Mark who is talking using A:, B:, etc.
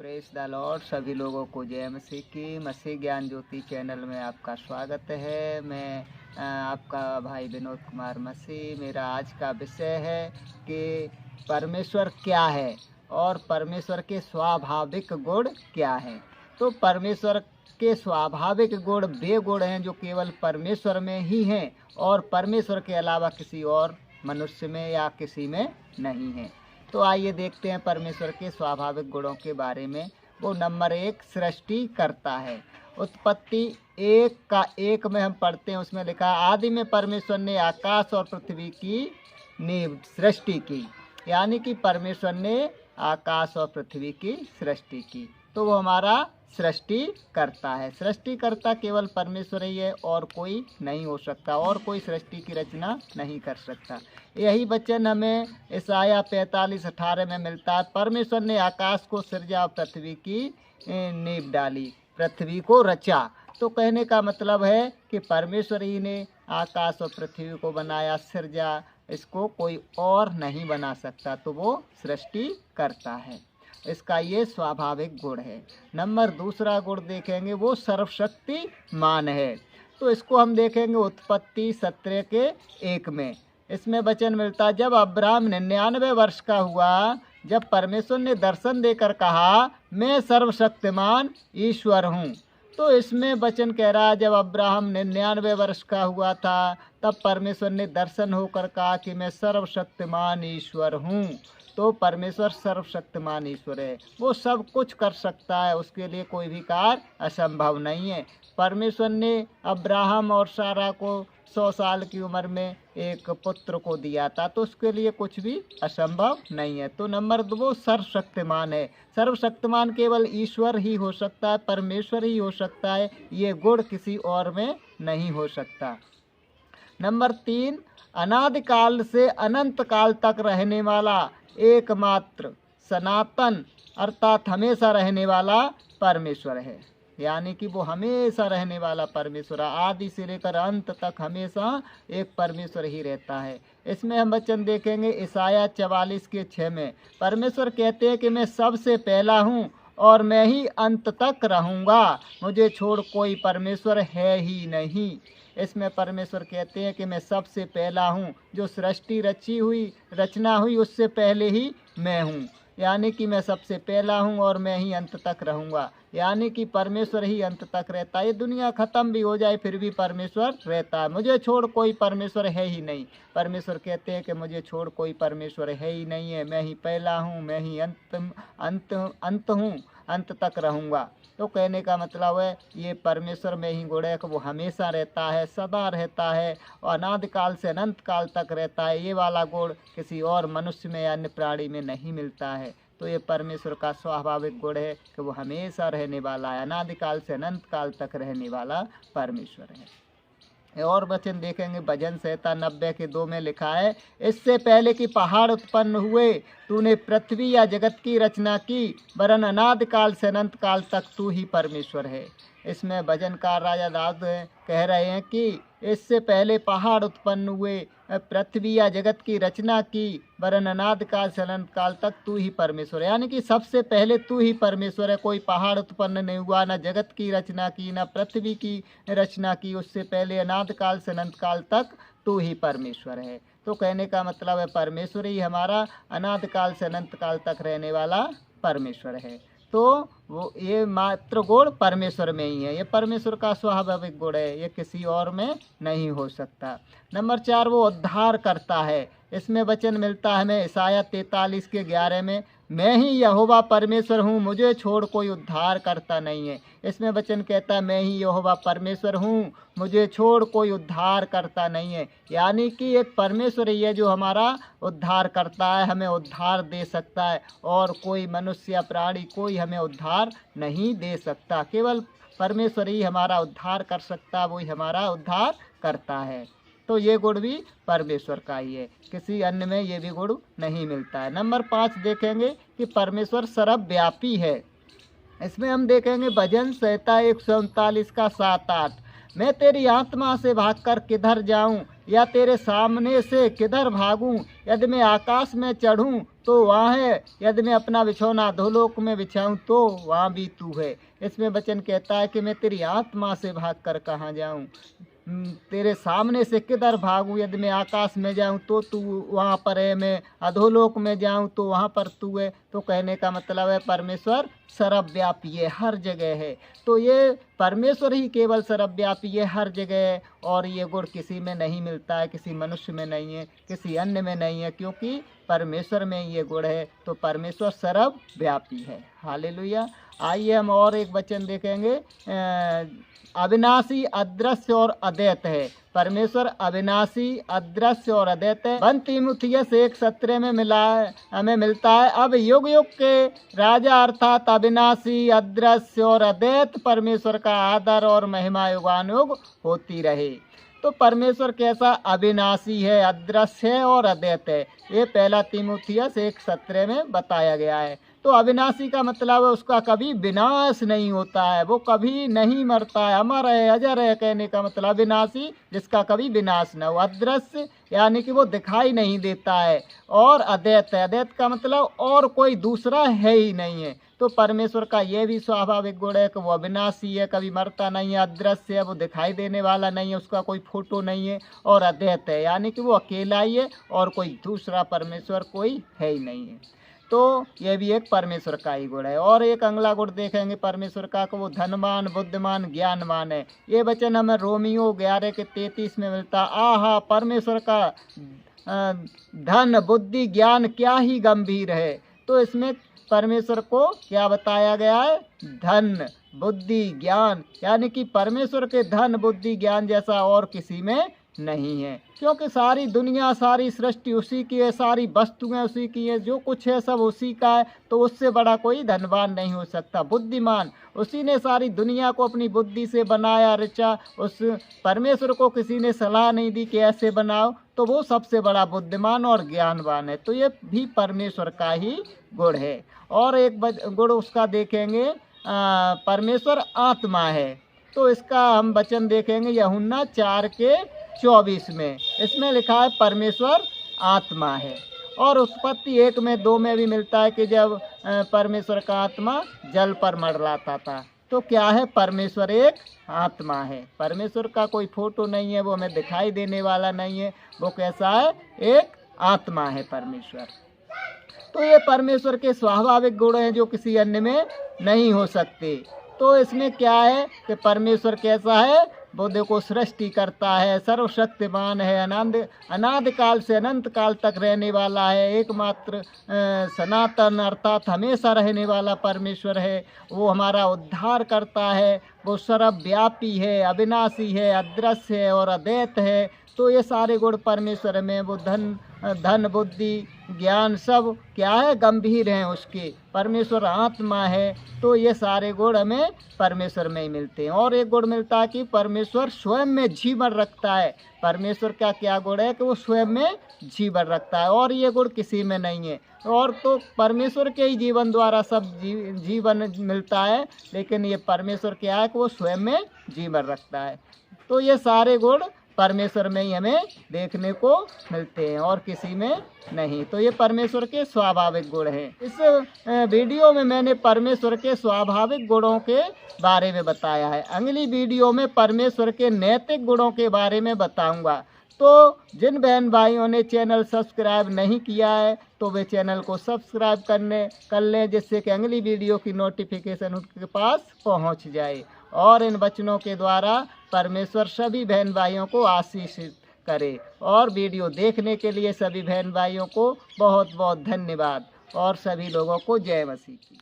A: Press the Lord. सभी लोगों को जय मसीह की। मसीह ज्ञान ज्योति चैनल में आपका स्वागत है। मैं आपका भाई विनोद कुमार मसीह। मेरा आज का विषय है कि परमेश्वर क्या है और परमेश्वर के स्वाभाविक गुण क्या हैं। तो परमेश्वर के स्वाभाविक गुण वे गुण हैं जो केवल परमेश्वर में ही हैं और परमेश्वर के अलावा किसी और मनुष्य में या किसी में नहीं है। तो आइए देखते हैं परमेश्वर के स्वाभाविक गुणों के बारे में। वो नंबर 1 सृष्टि करता है। उत्पत्ति 1:1 में हम पढ़ते हैं, उसमें लिखा है आदि में परमेश्वर ने आकाश और पृथ्वी की नींव सृष्टि की। यानी कि परमेश्वर ने आकाश और पृथ्वी की सृष्टि की। तो वो हमारा सृष्टि करता है। सृष्टि करता केवल परमेश्वर ही है और कोई नहीं हो सकता, और कोई सृष्टि की रचना नहीं कर सकता। यही वचन हमें ईसाया 45:18 में मिलता है। परमेश्वर ने आकाश को सृजा और पृथ्वी की नींव डाली, पृथ्वी को रचा। तो कहने का मतलब है कि परमेश्वर ही ने आकाश और पृथ्वी को बनाया, सृजा। इसको कोई और नहीं बना सकता, तो वो सृष्टि करता है। इसका ये स्वाभाविक गुण है। नंबर 2 गुण देखेंगे, वो सर्वशक्तिमान है। तो इसको हम देखेंगे उत्पत्ति 17:1 में। इसमें वचन मिलता है जब अब्राहम 99 वर्ष का हुआ, जब परमेश्वर ने दर्शन देकर कहा मैं सर्वशक्तिमान ईश्वर हूँ। तो इसमें वचन कह रहा है जब अब्राहम 99 वर्ष का हुआ था, तब परमेश्वर ने दर्शन होकर कहा कि मैं सर्वशक्तिमान ईश्वर हूँ। तो परमेश्वर सर्वशक्तिमान ईश्वर है, वो सब कुछ कर सकता है, उसके लिए कोई भी कार्य असंभव नहीं है। परमेश्वर ने अब्राहम और सारा को 100 साल की उम्र में एक पुत्र को दिया था, तो उसके लिए कुछ भी असंभव नहीं है। तो नंबर 2 वो सर्वशक्तिमान है। सर्वशक्तिमान केवल ईश्वर ही हो सकता है, परमेश्वर ही हो सकता है। ये गुण किसी और में नहीं हो सकता। नंबर 3 अनादिकाल से अनंत काल तक रहने वाला एकमात्र सनातन अर्थात हमेशा रहने वाला परमेश्वर है। यानी कि वो हमेशा रहने वाला परमेश्वर है। आदि से लेकर अंत तक हमेशा एक परमेश्वर ही रहता है। इसमें हम वचन देखेंगे ईसाया 44:6 में। परमेश्वर कहते हैं कि मैं सबसे पहला हूँ और मैं ही अंत तक रहूँगा, मुझे छोड़ कोई परमेश्वर है ही नहीं। इसमें परमेश्वर कहते हैं कि मैं सबसे पहला हूँ, जो सृष्टि रचना हुई उससे पहले ही मैं हूँ। यानी कि मैं सबसे पहला हूँ और मैं ही अंत तक रहूँगा। यानी कि परमेश्वर ही अंत तक रहता है। ये दुनिया ख़त्म भी हो जाए फिर भी परमेश्वर रहता है। मुझे छोड़ कोई परमेश्वर है ही नहीं। परमेश्वर कहते हैं कि मुझे छोड़ कोई परमेश्वर है ही नहीं है, मैं ही पहला हूँ, मैं ही अंत हूँ, अंत तक रहूँगा। तो कहने का मतलब है ये परमेश्वर में ही गुण है कि वो हमेशा रहता है, सदा रहता है और अनादिकाल से अनंत काल तक रहता है। ये वाला गुण किसी और मनुष्य में या अन्य प्राणी में नहीं मिलता है। तो ये परमेश्वर का स्वाभाविक गुण है कि वो हमेशा रहने वाला है, अनादिकाल से अनंत काल तक रहने वाला परमेश्वर है। और वचन देखेंगे भजन संहिता 90:2 में लिखा है इससे पहले कि पहाड़ उत्पन्न हुए तूने पृथ्वी या जगत की रचना की, वरन अनादिकाल से अनंत काल तक तू ही परमेश्वर है। इसमें भजनकार राजा दाऊद कह रहे हैं कि इससे पहले पहाड़ उत्पन्न हुए, पृथ्वी या जगत की रचना की, वरन अनादिकाल से अनंत काल तक तू ही परमेश्वर है। यानी कि सबसे पहले तू ही परमेश्वर है। कोई पहाड़ उत्पन्न नहीं हुआ, न जगत की रचना की, न पृथ्वी की रचना की। उससे पहले अनादिकाल से अनंत काल तक तू ही परमेश्वर है। तो कहने का मतलब है परमेश्वर ही हमारा अनादिकाल से अनंत काल तक रहने वाला परमेश्वर है। तो वो ये मात्र गुण परमेश्वर में ही है। ये परमेश्वर का स्वाभाविक गुण है, ये किसी और में नहीं हो सकता। नंबर 4 वो उद्धार करता है। इसमें वचन मिलता है हमें ईसाया 43:11 में, मैं ही यहोवा परमेश्वर हूँ, मुझे छोड़ कोई उद्धार करता नहीं है। इसमें वचन कहता है मैं ही यहोवा परमेश्वर हूँ, मुझे छोड़ कोई उद्धार करता नहीं है। यानी कि एक परमेश्वर ही है जो हमारा उद्धार करता है, हमें उद्धार दे सकता है, और कोई मनुष्य या प्राणी कोई हमें उद्धार नहीं दे सकता। केवल परमेश्वर ही हमारा उद्धार कर सकता है, वही हमारा उद्धार करता है। तो ये गुण भी परमेश्वर का ही है, किसी अन्य में ये भी गुण नहीं मिलता है। नंबर 5 देखेंगे कि परमेश्वर सर्वव्यापी है। इसमें हम देखेंगे भजन संहिता 139:7-8। मैं तेरी आत्मा से भागकर किधर जाऊं, या तेरे सामने से किधर भागूं। यदि मैं आकाश में चढ़ूं तो वहाँ है, यदि मैं अपना बिछौना अधोलोक में बिछाऊं तो वहाँ भी तू है। इसमें वचन कहता है कि मैं तेरी आत्मा से भागकर कहाँ जाऊं, तेरे सामने से किधर भागूं। यदि मैं आकाश में जाऊं तो तू वहाँ पर है, मैं अधोलोक में जाऊं तो वहाँ पर तू है। तो कहने का मतलब है परमेश्वर सर्वव्यापी है, हर जगह है। तो ये परमेश्वर ही केवल सर्वव्यापी है, हर जगह है। और ये गुण किसी में नहीं मिलता है, किसी मनुष्य में नहीं है, किसी अन्य में नहीं है, क्योंकि परमेश्वर में ये गुण है। तो परमेश्वर सर्वव्यापी है। हालेलुया। आइए हम और एक वचन देखेंगे। अविनाशी, अदृश्य और अद्वैत है। परमेश्वर अविनाशी, अदृश्य और अद्वैत है। 1 तीमुथियुस 1:17 में हमें मिलता है, अब युग युग के राजा अर्थात अविनाशी, अदृश्य और अद्वैत परमेश्वर का आदर और महिमा युगानुयुग होती रहे। तो परमेश्वर कैसा अविनाशी है, अदृश्य है और अद्वैत है, ये 1 तीमुथियुस 1:17 में बताया गया है। तो अविनाशी का मतलब है उसका कभी विनाश नहीं होता है, वो कभी नहीं मरता है, अमर है, अजर है। कहने का मतलब अविनाशी जिसका कभी विनाश न हो। अदृश्य यानी कि वो दिखाई नहीं देता है। और अद्वैत है, अद्वैत का मतलब और कोई दूसरा है ही नहीं है। तो परमेश्वर का ये भी स्वाभाविक गुण है कि वो अविनाशी है, कभी मरता नहीं है, अदृश्य है, वो दिखाई देने वाला नहीं है, उसका कोई फोटो नहीं है। और अद्वैत है यानी कि वो अकेला ही है और कोई दूसरा परमेश्वर कोई है ही नहीं है। तो ये भी एक परमेश्वर का ही गुण है। और एक अगला गुण देखेंगे परमेश्वर का कि वो धनवान, बुद्धिमान, ज्ञानवान है। ये वचन हमें रोमियो 11:33 में मिलता। आहा, परमेश्वर का धन, बुद्धि, ज्ञान क्या ही गंभीर है। तो इसमें परमेश्वर को क्या बताया गया है? धन, बुद्धि, ज्ञान, यानी कि परमेश्वर के धन, बुद्धि, ज्ञान जैसा और किसी में नहीं है। क्योंकि सारी दुनिया, सारी सृष्टि उसी की है, सारी वस्तुएं उसी की है, जो कुछ है सब उसी का है। तो उससे बड़ा कोई धनवान नहीं हो सकता। बुद्धिमान, उसी ने सारी दुनिया को अपनी बुद्धि से बनाया, रचा। उस परमेश्वर को किसी ने सलाह नहीं दी कि ऐसे बनाओ, तो वो सबसे बड़ा बुद्धिमान और ज्ञानवान है। तो ये भी परमेश्वर का ही गुण है। और एक गुण उसका देखेंगे, परमेश्वर आत्मा है। तो इसका हम वचन देखेंगे यूहन्ना 4:24 में। इसमें लिखा है परमेश्वर आत्मा है। और उत्पत्ति 1:2 में भी मिलता है कि जब परमेश्वर का आत्मा जल पर मंडराता था। तो क्या है? परमेश्वर एक आत्मा है। परमेश्वर का कोई फोटो नहीं है, वो हमें दिखाई देने वाला नहीं है। वो कैसा है? एक आत्मा है परमेश्वर। तो ये परमेश्वर के स्वाभाविक गुण हैं जो किसी अन्य में नहीं हो सकते। तो इसमें क्या है कि परमेश्वर कैसा है? बुद्ध को सृष्टि करता है, सर्वशक्तिमान है, अनादि काल से अनंत काल तक रहने वाला है, एकमात्र सनातन अर्थात हमेशा रहने वाला परमेश्वर है। वो हमारा उद्धार करता है, वो सर्वव्यापी है, अविनाशी है, अदृश्य है और अद्वैत है। तो ये सारे गुण परमेश्वर में, वो धन, बुद्धि, ज्ञान सब क्या है? गंभीर हैं उसके। परमेश्वर आत्मा है। तो ये सारे गुण हमें परमेश्वर में ही मिलते हैं। और एक गुण मिलता है कि परमेश्वर स्वयं में जीवन रखता है। परमेश्वर का क्या गुण है? कि वो स्वयं में जीवन रखता है, और ये गुण किसी में नहीं है। और तो परमेश्वर के ही जीवन द्वारा सब जीवन मिलता है, लेकिन ये परमेश्वर क्या है? कि वो स्वयं में जीवन रखता है। तो ये सारे गुण परमेश्वर में ही हमें देखने को मिलते हैं और किसी में नहीं। तो ये परमेश्वर के स्वाभाविक गुण हैं। इस वीडियो में मैंने परमेश्वर के स्वाभाविक गुणों के बारे में बताया है। अगली वीडियो में परमेश्वर के नैतिक गुणों के बारे में बताऊंगा। तो जिन बहन भाइयों ने चैनल सब्सक्राइब नहीं किया है तो वे चैनल को सब्सक्राइब कर लें, जिससे कि अगली वीडियो की नोटिफिकेशन उनके पास पहुंच जाए। और इन वचनों के द्वारा परमेश्वर सभी बहन भाइयों को आशीषित करे। और वीडियो देखने के लिए सभी बहन भाइयों को बहुत बहुत धन्यवाद। और सभी लोगों को जय मसीह की।